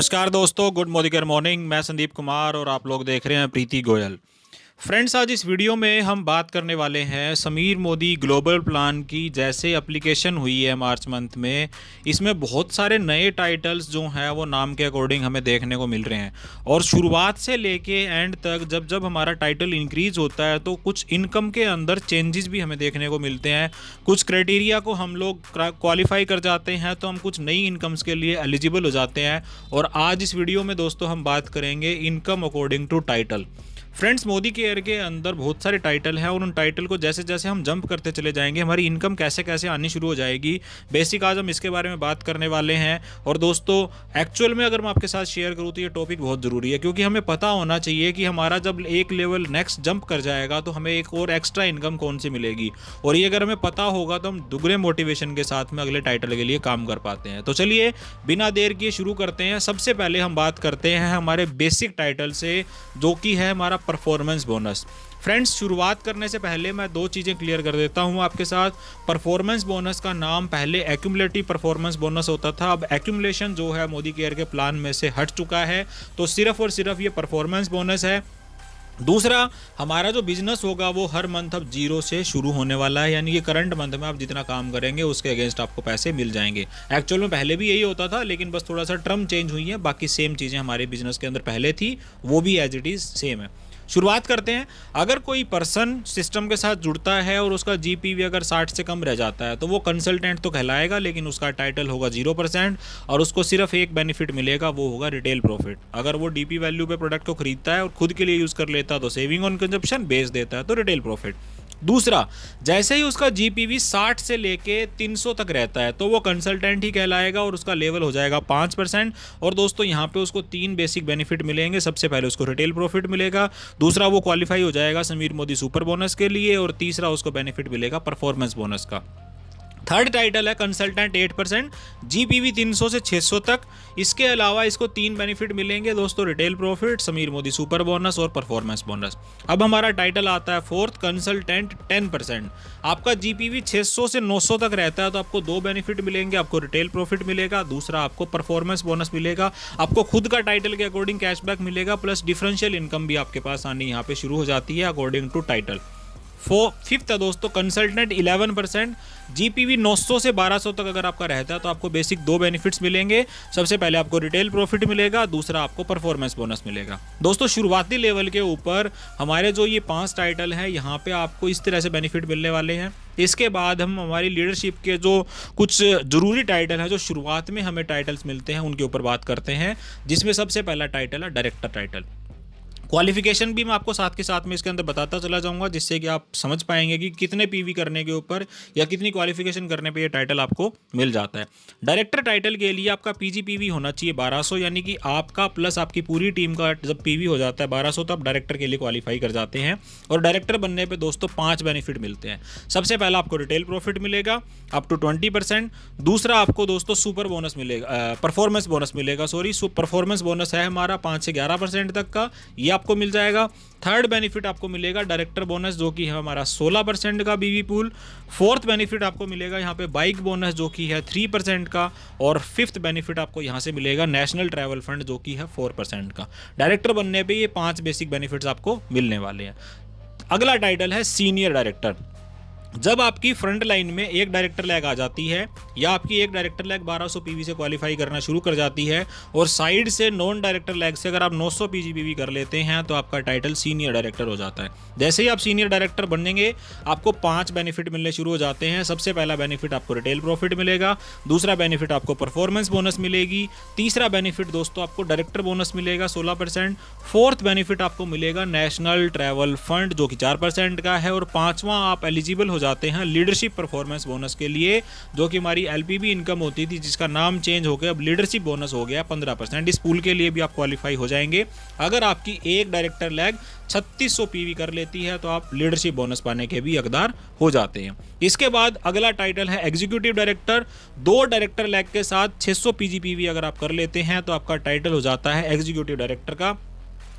नमस्कार दोस्तों, good morning. मैं संदीप कुमार और आप लोग देख रहे हैं प्रीति गोयल। फ्रेंड्स, आज इस वीडियो में हम बात करने वाले हैं समीर मोदी ग्लोबल प्लान की। जैसे एप्लीकेशन हुई है मार्च मंथ में, इसमें बहुत सारे नए टाइटल्स जो हैं वो नाम के अकॉर्डिंग हमें देखने को मिल रहे हैं। और शुरुआत से लेके एंड तक जब जब हमारा टाइटल इंक्रीज होता है तो कुछ इनकम के अंदर चेंजेस भी हमें देखने को मिलते हैं। कुछ क्राइटेरिया को हम लोग क्वालिफाई कर जाते हैं तो हम कुछ नई इनकम्स के लिए एलिजिबल हो जाते हैं। और आज इस वीडियो में दोस्तों हम बात करेंगे income according to title. Friends, Modi care के अंदर बहुत सारे टाइटल हैं और उन टाइटल को जैसे जैसे हम जंप करते चले जाएंगे हमारी इनकम कैसे कैसे आनी शुरू हो जाएगी। बेसिक आज हम इसके बारे में बात करने वाले हैं। और दोस्तों, एक्चुअल में अगर मैं आपके साथ शेयर करूँ तो ये टॉपिक बहुत ज़रूरी है, क्योंकि हमें पता होना चाहिए कि हमारा जब एक लेवल नेक्स्ट जंप कर जाएगा तो हमें एक और एक्स्ट्रा इनकम कौन सी मिलेगी। और ये अगर हमें पता होगा तो हम दुगने मोटिवेशन के साथ में अगले टाइटल के लिए काम कर पाते हैं। तो चलिए बिना देर किए शुरू करते हैं। सबसे पहले हम बात करते हैं हमारे बेसिक टाइटल से, जो कि है हमारा परफॉर्मेंस बोनस। फ्रेंड्स, शुरुआत करने से पहले मैं दो चीज़ें क्लियर कर देता हूं आपके साथ। परफॉर्मेंस बोनस का नाम पहले एक्यूमुलेटिव परफॉर्मेंस बोनस होता था। अब एक्यूमुलेशन जो है मोदी केयर के प्लान में से हट चुका है, तो सिर्फ और सिर्फ ये परफॉर्मेंस बोनस है। दूसरा, हमारा जो बिजनेस होगा वो हर मंथ अब 0 से शुरू होने वाला है, यानी कि करंट मंथ में आप जितना काम करेंगे उसके अगेंस्ट आपको पैसे मिल जाएंगे। एक्चुअल में पहले भी यही होता था, लेकिन बस थोड़ा सा टर्म चेंज हुई है। बाकी सेम चीज़ें हमारे बिजनेस के अंदर पहले थी, वो भी एज इट इज़ सेम है। शुरुआत करते हैं। अगर कोई पर्सन सिस्टम के साथ जुड़ता है और उसका जीपीवी अगर 60 से कम रह जाता है तो वो कंसल्टेंट तो कहलाएगा, लेकिन उसका टाइटल होगा 0% और उसको सिर्फ एक बेनिफिट मिलेगा, वो होगा रिटेल प्रॉफिट। अगर वो डीपी वैल्यू पे प्रोडक्ट को खरीदता है और खुद के लिए यूज़ कर लेता है तो सेविंग ऑन कंजप्शन, बेच देता है तो रिटेल प्रॉफिट। दूसरा, जैसे ही उसका जीपीवी 60 से लेके 300 तक रहता है तो वो कंसल्टेंट ही कहलाएगा और उसका लेवल हो जाएगा 5%। और दोस्तों, यहाँ पे उसको 3 बेसिक बेनिफिट मिलेंगे। सबसे पहले उसको रिटेल प्रॉफिट मिलेगा, दूसरा वो क्वालिफाई हो जाएगा समीर मोदी सुपर बोनस के लिए, और तीसरा उसको बेनिफिट मिलेगा परफॉर्मेंस बोनस का। थर्ड टाइटल है कंसल्टेंट 8%, जीपीवी 300 से 600 तक। इसके अलावा इसको 3 बेनिफिट मिलेंगे दोस्तों, retail profit, Sameer Modi super bonus और परफॉर्मेंस बोनस। अब हमारा टाइटल आता है फोर्थ, कंसल्टेंट 10%। आपका जीपीवी 600 से 900 तक रहता है तो आपको 2 बेनिफिट मिलेंगे। आपको रिटेल प्रॉफिट मिलेगा, दूसरा आपको परफॉर्मेंस बोनस मिलेगा। आपको खुद का टाइटल के अकॉर्डिंग कैशबैक मिलेगा, प्लस डिफरेंशियल इनकम भी आपके पास आनी यहाँ पे शुरू हो जाती है अकॉर्डिंग टू टाइटल। फिफ्थ है दोस्तों कंसल्टेंट 11%, जीपीवी 900 से 1200 तक अगर आपका रहता है तो आपको बेसिक 2 बेनिफिट्स मिलेंगे। सबसे पहले आपको रिटेल प्रॉफिट मिलेगा, दूसरा आपको परफॉर्मेंस बोनस मिलेगा। दोस्तों, शुरुआती लेवल के ऊपर हमारे जो ये 5 टाइटल हैं, यहाँ पे आपको इस तरह से बेनिफिट मिलने वाले हैं। इसके बाद हम हमारी लीडरशिप के जो कुछ जरूरी टाइटल हैं, जो शुरुआत में हमें टाइटल्स मिलते हैं, उनके ऊपर बात करते हैं, जिसमें सबसे पहला टाइटल है डायरेक्टर टाइटल। क्वालिफिकेशन भी मैं आपको साथ के साथ में इसके अंदर बताता चला जाऊंगा, जिससे कि आप समझ पाएंगे कि कितने पीवी करने के ऊपर या कितनी क्वालिफिकेशन करने पे ये टाइटल आपको मिल जाता है। डायरेक्टर टाइटल के लिए आपका पीजीपीवी होना चाहिए 1200, यानी कि आपका प्लस आपकी पूरी टीम का जब पीवी हो जाता है 1200 तो आप डायरेक्टर के लिए क्वालिफाई कर जाते हैं। और डायरेक्टर बनने पर दोस्तों 5 बेनिफिट मिलते हैं। सबसे पहला आपको रिटेल प्रॉफिट मिलेगा अप टू 20%। दूसरा आपको दोस्तों सुपर बोनस मिलेगा, परफॉर्मेंस बोनस मिलेगा, परफॉर्मेंस बोनस है हमारा 5 से 11% तक का, ये आपको मिल जाएगा। थर्ड बेनिफिट आपको मिलेगा डायरेक्टर बोनस, जो कि है हमारा 16% का बीवी पूल। फोर्थ बेनिफिट आपको मिलेगा यहाँ पे बाइक बोनस, जो कि है 3% का। और फिफ्थ बेनिफिट आपको यहाँ से मिलेगा नेशनल ट्रैवल फंड, जो कि है 4% का। डायरेक्टर बनने पे ये 5 बेसिक बेनिफिट्स आपको मिलने वाले हैं। अगला टाइटल है सीनियर डायरेक्टर। जब आपकी फ्रंट लाइन में एक डायरेक्टर लैग आ जाती है या आपकी एक डायरेक्टर लैग 1200 पीवी से क्वालिफाई करना शुरू कर जाती है और साइड से नॉन डायरेक्टर लैग से अगर आप 900 पीजीपीवी कर लेते हैं तो आपका टाइटल सीनियर डायरेक्टर हो जाता है। जैसे ही आप सीनियर डायरेक्टर बनेंगे आपको 5 बेनिफिट मिलने शुरू हो जाते हैं। सबसे पहला बेनिफिट आपको रिटेल प्रॉफिट मिलेगा, दूसरा बेनिफिट आपको परफॉर्मेंस बोनस मिलेगी, तीसरा बेनिफिट दोस्तों आपको डायरेक्टर बोनस मिलेगा 16%, फोर्थ बेनिफिट आपको मिलेगा नेशनल ट्रैवल फंड, जो कि 4% का है, और पांचवा आप एलिजिबल हो जाते हैं लीडरशिप परफॉर्मेंस बोनस के लिए, जो कि हमारी एलपीबी इनकम होती थी, जिसका नाम चेंज हो गया, अब लीडरशिप बोनस हो गया 15%। इस पूल के लिए भी आप क्वालिफाई हो जाएंगे। अगर आपकी एक डायरेक्टर लैग 3600 पीवी कर लेती है तो आप लीडरशिप बोनस पाने के भी हकदार हो जाते हैं। इसके बाद अगला टाइटल है एग्जीक्यूटिव डायरेक्टर। 2 डायरेक्टर लैग के साथ 600 पीजीपीवी अगर आप कर लेते हैं तो आपका टाइटल हो जाता है एग्जीक्यूटिव डायरेक्टर का।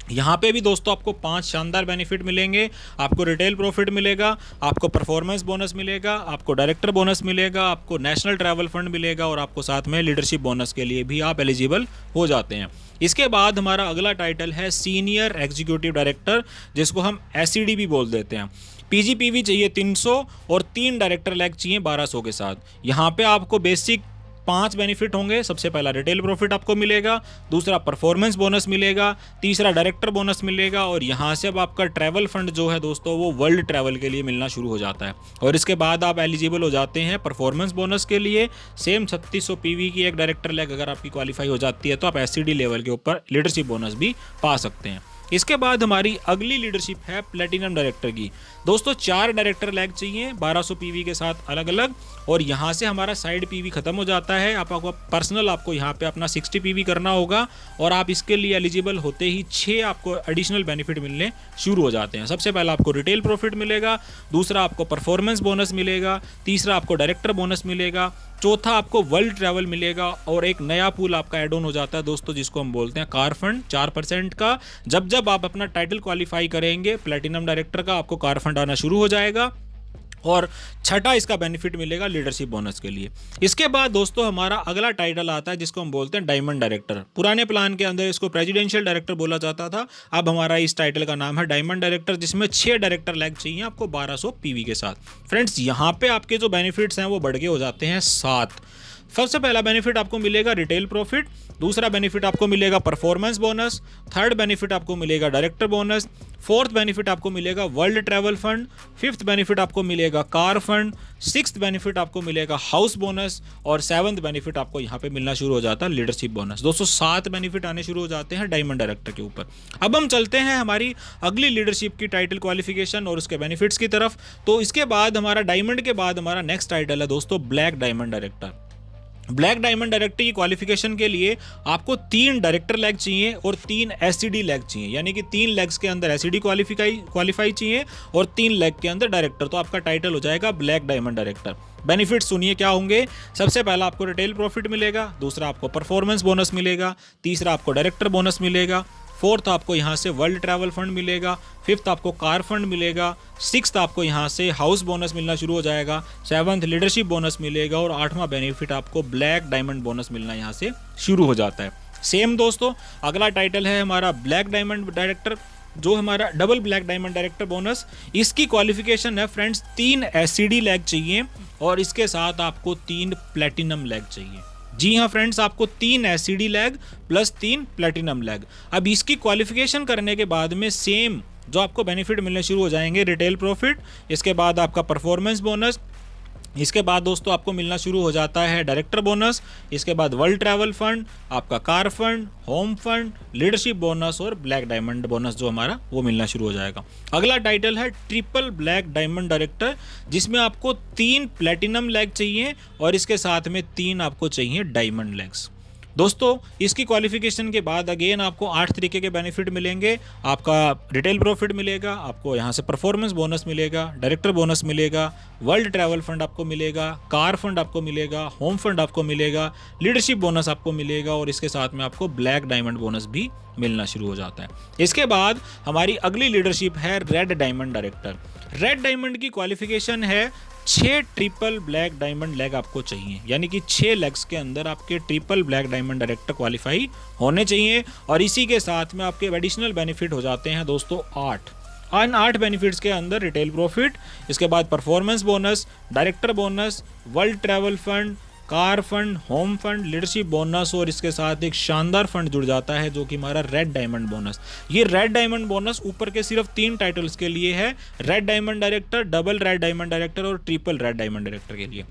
यहाँ पे भी दोस्तों आपको 5 शानदार बेनिफिट मिलेंगे। आपको रिटेल प्रॉफिट मिलेगा, आपको परफॉर्मेंस बोनस मिलेगा, आपको डायरेक्टर बोनस मिलेगा, आपको नेशनल ट्रैवल फंड मिलेगा और आपको साथ में लीडरशिप बोनस के लिए भी आप एलिजिबल हो जाते हैं। इसके बाद हमारा अगला टाइटल है सीनियर एग्जीक्यूटिव डायरेक्टर, जिसको हम एसईडी भी बोल देते हैं। पीजीपीवी चाहिए 300 और 3 डायरेक्टर लैग चाहिए 1200 के साथ। यहाँ पे आपको बेसिक 5 बेनिफिट होंगे। सबसे पहला रिटेल प्रॉफिट आपको मिलेगा, दूसरा परफॉर्मेंस बोनस मिलेगा, तीसरा डायरेक्टर बोनस मिलेगा और यहाँ से अब आपका ट्रैवल फंड जो है दोस्तों वो वर्ल्ड ट्रैवल के लिए मिलना शुरू हो जाता है। और इसके बाद आप एलिजिबल हो जाते हैं परफॉर्मेंस बोनस के लिए। सेम 3600 पीवी की एक डायरेक्टर लैग अगर आपकी क्वालिफाई हो जाती है तो आप एससीडी लेवल के ऊपर लीडरशिप बोनस भी पा सकते हैं। इसके बाद हमारी अगली लीडरशिप है प्लेटिनम डायरेक्टर की। दोस्तों 4 डायरेक्टर लैग चाहिए 1200 पीवी के साथ अलग अलग, और यहाँ से हमारा साइड पीवी खत्म हो जाता है। आपको पर्सनल आपको यहाँ पे अपना 60 पीवी करना होगा और आप इसके लिए एलिजिबल होते ही 6 आपको एडिशनल बेनिफिट मिलने शुरू हो जाते हैं। सबसे पहला आपको रिटेल प्रॉफिट मिलेगा, दूसरा आपको परफॉर्मेंस बोनस मिलेगा, तीसरा आपको डायरेक्टर बोनस मिलेगा, चौथा आपको वर्ल्ड ट्रैवल मिलेगा और एक नया पूल आपका एड ऑन हो जाता है दोस्तों, जिसको हम बोलते हैं कार फंड 4% का। जब जब आप अपना टाइटल क्वालिफाई करेंगे प्लेटिनम डायरेक्टर का, आपको कार फंड आना शुरू हो जाएगा। और छठा इसका बेनिफिट मिलेगा लीडरशिप बोनस के लिए। इसके बाद दोस्तों हमारा अगला टाइटल आता है जिसको हम बोलते हैं डायमंड डायरेक्टर। पुराने प्लान के अंदर इसको प्रेसिडेंशियल डायरेक्टर बोला जाता था, अब हमारा इस टाइटल का नाम है डायमंड डायरेक्टर, जिसमें 6 डायरेक्टर लैग चाहिए आपको 1200 पीवी के साथ। फ्रेंड्स यहाँ पे आपके जो बेनिफिट्स हैं वो बढ़ के हो जाते हैं 7। सबसे पहला बेनिफिट आपको मिलेगा रिटेल प्रॉफिट, दूसरा बेनिफिट आपको मिलेगा परफॉर्मेंस बोनस, थर्ड बेनिफिट आपको मिलेगा डायरेक्टर बोनस, फोर्थ बेनिफिट आपको मिलेगा world travel fund, fifth benefit आपको मिलेगा कार फंड, सिक्स्थ बेनिफिट आपको मिलेगा हाउस बोनस और सेवंथ बेनिफिट आपको यहाँ पे मिलना शुरू हो जाता है लीडरशिप बोनस। दोस्तों 7 बेनिफिट आने शुरू हो जाते हैं डायमंड डायरेक्टर के ऊपर। अब हम चलते हैं हमारी अगली लीडरशिप की टाइटल क्वालिफिकेशन और उसके बेनिफिट्स की तरफ। तो इसके बाद हमारा डायमंड के बाद हमारा नेक्स्ट टाइटल है दोस्तों black diamond director. Black diamond director की क्वालिफिकेशन के लिए आपको 3 डायरेक्टर लैग चाहिए और 3 एससीडी लैग चाहिए, यानी कि 3 लैग्स के अंदर एससीडी क्वालिफाई चाहिए और 3 लैग के अंदर डायरेक्टर, तो आपका टाइटल हो जाएगा ब्लैक डायमंड डायरेक्टर। बेनिफिट सुनिए क्या होंगे। सबसे पहला आपको रिटेल प्रॉफिट मिलेगा, दूसरा आपको परफॉर्मेंस बोनस मिलेगा, तीसरा आपको डायरेक्टर बोनस मिलेगा, फोर्थ आपको यहाँ से वर्ल्ड ट्रैवल फंड मिलेगा, फिफ्थ आपको कार फंड मिलेगा, सिक्स्थ आपको यहाँ से हाउस बोनस मिलना शुरू हो जाएगा, सेवंथ लीडरशिप बोनस मिलेगा और 8वां बेनिफिट आपको ब्लैक डायमंड बोनस मिलना यहाँ से शुरू हो जाता है। सेम दोस्तों अगला टाइटल है हमारा ब्लैक डायमंड डायरेक्टर, जो हमारा double black diamond director bonus. इसकी क्वालिफिकेशन है फ्रेंड्स 3 एससीडी लैग चाहिए और इसके साथ आपको 3 प्लेटिनम लैग चाहिए। जी हाँ फ्रेंड्स, आपको 3 SCD lag plus 3 platinum lag. अब इसकी क्वालिफिकेशन करने के बाद में सेम जो आपको बेनिफिट मिलने शुरू हो जाएंगे, रिटेल प्रॉफिट, इसके बाद आपका परफॉर्मेंस बोनस, इसके बाद दोस्तों आपको मिलना शुरू हो जाता है डायरेक्टर बोनस, इसके बाद वर्ल्ड ट्रैवल फंड, आपका car fund, home fund, leadership bonus और ब्लैक डायमंड बोनस जो हमारा वो मिलना शुरू हो जाएगा। अगला टाइटल है ट्रिपल ब्लैक डायमंड डायरेक्टर, जिसमें आपको 3 प्लेटिनम लैग चाहिए और इसके साथ में 3 आपको चाहिए डायमंड लैग्स। दोस्तों इसकी क्वालिफिकेशन के बाद अगेन आपको 8 तरीके के बेनिफिट मिलेंगे। आपका रिटेल प्रॉफिट मिलेगा, आपको यहाँ से परफॉर्मेंस बोनस मिलेगा, डायरेक्टर बोनस मिलेगा, वर्ल्ड ट्रैवल फंड आपको मिलेगा, कार फंड आपको मिलेगा, होम फंड आपको मिलेगा, लीडरशिप बोनस आपको मिलेगा और इसके साथ में आपको ब्लैक डायमंड बोनस भी मिलना शुरू हो जाता है। इसके बाद हमारी अगली लीडरशिप है red diamond director. Red diamond की क्वालिफिकेशन है 6 ट्रिपल ब्लैक डायमंड लैग आपको चाहिए, यानी कि 6 लेग्स के अंदर आपके triple black diamond director qualify होने चाहिए और इसी के साथ में आपके एडिशनल बेनिफिट हो जाते हैं दोस्तों 8। इन 8 बेनिफिट्स के अंदर रिटेल प्रॉफिट, इसके बाद performance bonus, director bonus, world travel fund, car fund, home fund, leadership bonus और इसके साथ एक शानदार फंड जुड़ जाता है जो कि हमारा रेड डायमंड बोनस। ये रेड डायमंड बोनस ऊपर के सिर्फ 3 टाइटल्स के लिए है, red diamond director, double red diamond director और ट्रिपल रेड डायमंड डायरेक्टर के लिए।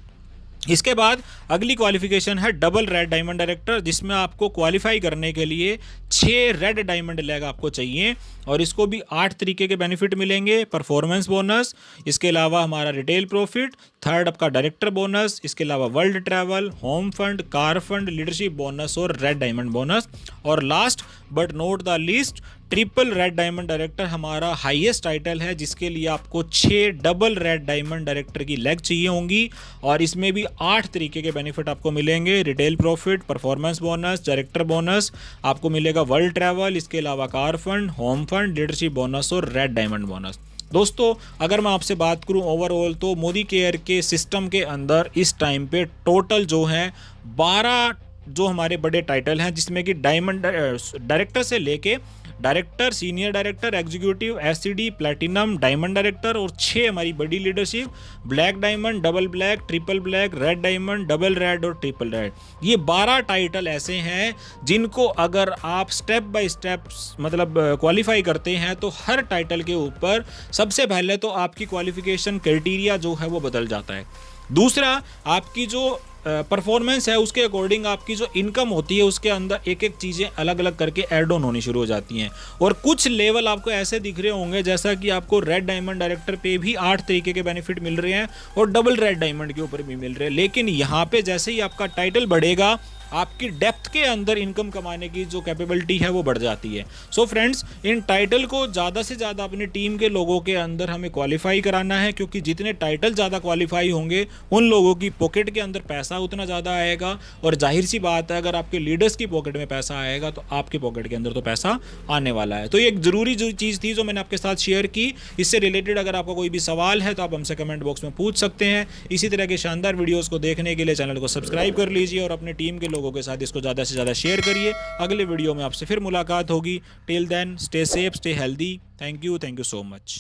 इसके बाद अगली क्वालिफिकेशन है डबल रेड डायमंड डायरेक्टर, जिसमें आपको क्वालिफाई करने के लिए 6 रेड डायमंड लैग आपको चाहिए और इसको भी 8 तरीके के बेनिफिट मिलेंगे। परफॉर्मेंस बोनस, इसके अलावा हमारा रिटेल प्रॉफिट, थर्ड आपका डायरेक्टर बोनस, इसके अलावा world travel, home fund, car fund, leadership bonus और रेड डायमंड बोनस और last but not the least triple red diamond director हमारा हाईएस्ट टाइटल है, जिसके लिए आपको 6 डबल रेड डायमंड डायरेक्टर की लेग चाहिए होंगी और इसमें भी 8 तरीके के बेनिफिट आपको मिलेंगे। Retail profit, performance bonus, director bonus, आपको मिलेगा वर्ल्ड ट्रैवल, इसके अलावा car fund, home fund, leadership bonus और रेड डायमंड बोनस। दोस्तों अगर मैं आपसे बात करूं ओवरऑल तो मोदी केयर के सिस्टम के अंदर इस टाइम पे टोटल जो है 12 जो हमारे बड़े टाइटल हैं, जिसमें कि डायमंड डायरेक्टर से लेके director, senior director, executive, SCD, platinum, diamond director और 6 हमारी बड़ी leadership, black diamond, double black, triple black, red diamond, double red और ट्रिपल रेड। ये 12 टाइटल ऐसे हैं जिनको अगर आप स्टेप बाय स्टेप मतलब क्वालिफाई करते हैं तो हर टाइटल के ऊपर सबसे पहले तो आपकी क्वालिफिकेशन क्राइटेरिया जो है वो बदल जाता है। दूसरा, आपकी जो परफॉर्मेंस है उसके अकॉर्डिंग आपकी जो इनकम होती है उसके अंदर एक एक चीज़ें अलग अलग करके ऐड ऑन होनी शुरू हो जाती हैं। और कुछ लेवल आपको ऐसे दिख रहे होंगे जैसा कि आपको रेड डायमंड डायरेक्टर पे भी 8 तरीके के बेनिफिट मिल रहे हैं और डबल रेड डायमंड के ऊपर भी मिल रहे हैं। लेकिन यहाँ पे जैसे ही आपका टाइटल बढ़ेगा आपकी डेप्थ के अंदर इनकम कमाने की जो कैपेबिलिटी है वो बढ़ जाती है। सो फ्रेंड्स, इन टाइटल को ज़्यादा से ज़्यादा अपनी टीम के लोगों के अंदर हमें क्वालिफाई कराना है, क्योंकि जितने टाइटल ज़्यादा क्वालिफाई होंगे उन लोगों की पॉकेट के अंदर पैसा उतना ज़्यादा आएगा। और जाहिर सी बात है, अगर आपके लीडर्स की पॉकेट में पैसा आएगा तो आपके पॉकेट के अंदर तो पैसा आने वाला है। तो ये एक ज़रूरी जो चीज़ थी जो मैंने आपके साथ शेयर की। इससे रिलेटेड अगर आपका कोई भी सवाल है तो आप हमसे कमेंट बॉक्स में पूछ सकते हैं। इसी तरह के शानदार वीडियोज़ को देखने के लिए चैनल को सब्सक्राइब कर लीजिए और अपने टीम के लोगों के साथ इसको ज़्यादा से ज़्यादा शेयर करिए। अगले वीडियो में आपसे फिर मुलाकात होगी। Till then stay safe, stay healthy. Thank you so much.